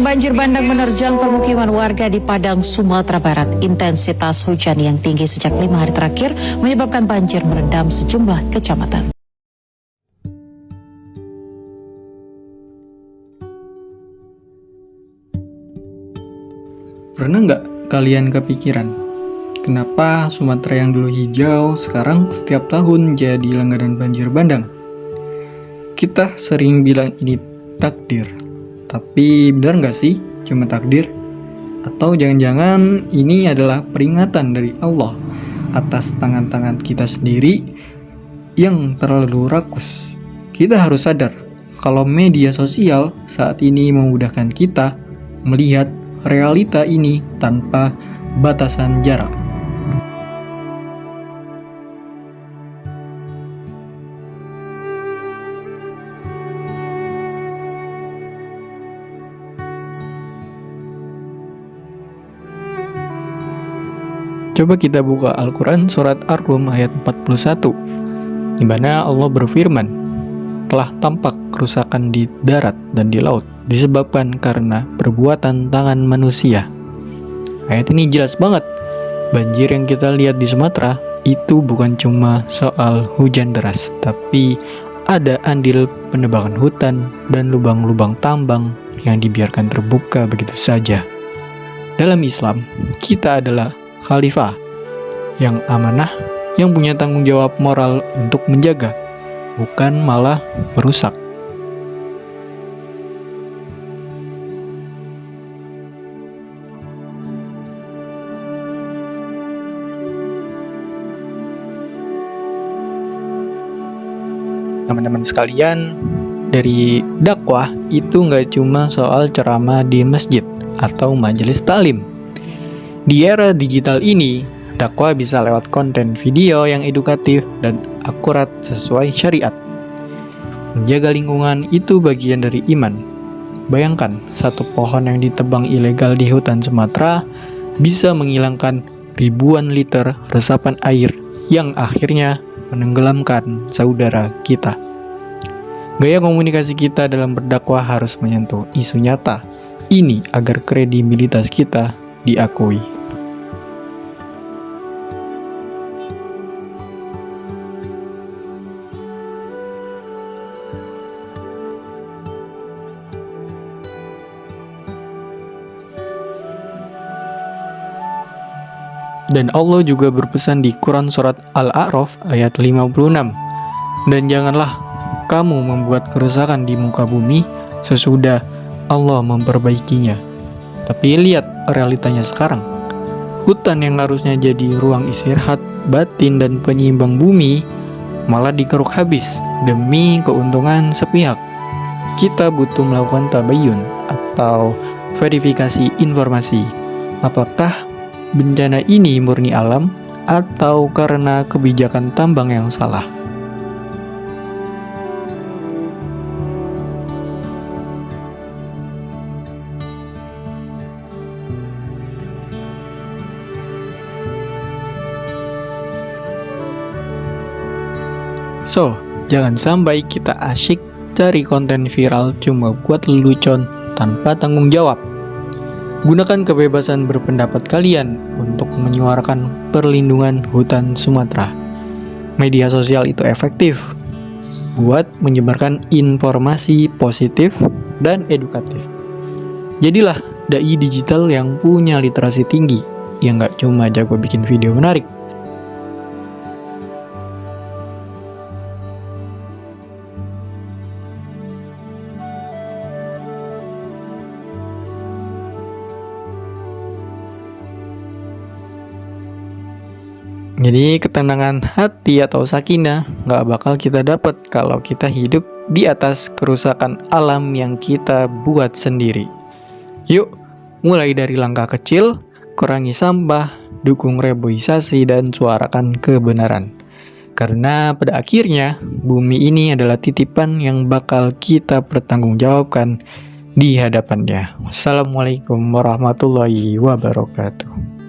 Banjir bandang menerjang permukiman warga di Padang, Sumatera Barat. Intensitas hujan yang tinggi sejak 5 hari terakhir menyebabkan banjir merendam sejumlah kecamatan. Pernah nggak kalian kepikiran, kenapa Sumatera yang dulu hijau sekarang setiap tahun jadi langganan banjir bandang? Kita sering bilang ini takdir, tapi benar nggak sih cuma takdir? Atau jangan-jangan ini adalah peringatan dari Allah atas tangan-tangan kita sendiri yang terlalu rakus? Kita harus sadar kalau media sosial saat ini memudahkan kita melihat realita ini tanpa batasan jarak. Coba kita buka Al-Quran surat Ar-Rum ayat 41, di mana Allah berfirman, telah tampak kerusakan di darat dan di laut disebabkan karena perbuatan tangan manusia. Ayat ini jelas banget, banjir yang kita lihat di Sumatera itu bukan cuma soal hujan deras, tapi ada andil penebangan hutan dan lubang-lubang tambang yang dibiarkan terbuka begitu saja. Dalam Islam, kita adalah khalifah yang amanah, yang punya tanggung jawab moral untuk menjaga, bukan malah merusak. Teman-teman sekalian, dari dakwah itu nggak cuma soal ceramah di masjid atau majelis taklim. Di era digital ini, dakwah bisa lewat konten video yang edukatif dan akurat sesuai syariat. Menjaga lingkungan itu bagian dari iman. Bayangkan, satu pohon yang ditebang ilegal di hutan Sumatera bisa menghilangkan ribuan liter resapan air yang akhirnya menenggelamkan saudara kita. Gaya komunikasi kita dalam berdakwah harus menyentuh isu nyata ini agar kredibilitas kita diakui. Dan Allah juga berpesan di Quran surat Al-A'raf ayat 56. Dan janganlah kamu membuat kerusakan di muka bumi sesudah Allah memperbaikinya. Tapi lihat realitanya sekarang. Hutan yang harusnya jadi ruang istirahat batin dan penyeimbang bumi malah dikeruk habis demi keuntungan sepihak. Kita butuh melakukan tabayun atau verifikasi informasi. Apakah bencana ini murni alam atau karena kebijakan tambang yang salah? So, jangan sampai kita asyik cari konten viral cuma buat lelucon tanpa tanggung jawab. Gunakan kebebasan berpendapat kalian untuk menyuarakan perlindungan hutan Sumatera. Media sosial itu efektif buat menyebarkan informasi positif dan edukatif. Jadilah dai digital yang punya literasi tinggi, yang gak cuma jago bikin video menarik. Jadi ketenangan hati atau sakinah gak bakal kita dapat kalau kita hidup di atas kerusakan alam yang kita buat sendiri. Yuk, mulai dari langkah kecil, kurangi sampah, dukung reboisasi, dan suarakan kebenaran. Karena pada akhirnya, bumi ini adalah titipan yang bakal kita pertanggungjawabkan di hadapannya. Wassalamualaikum warahmatullahi wabarakatuh.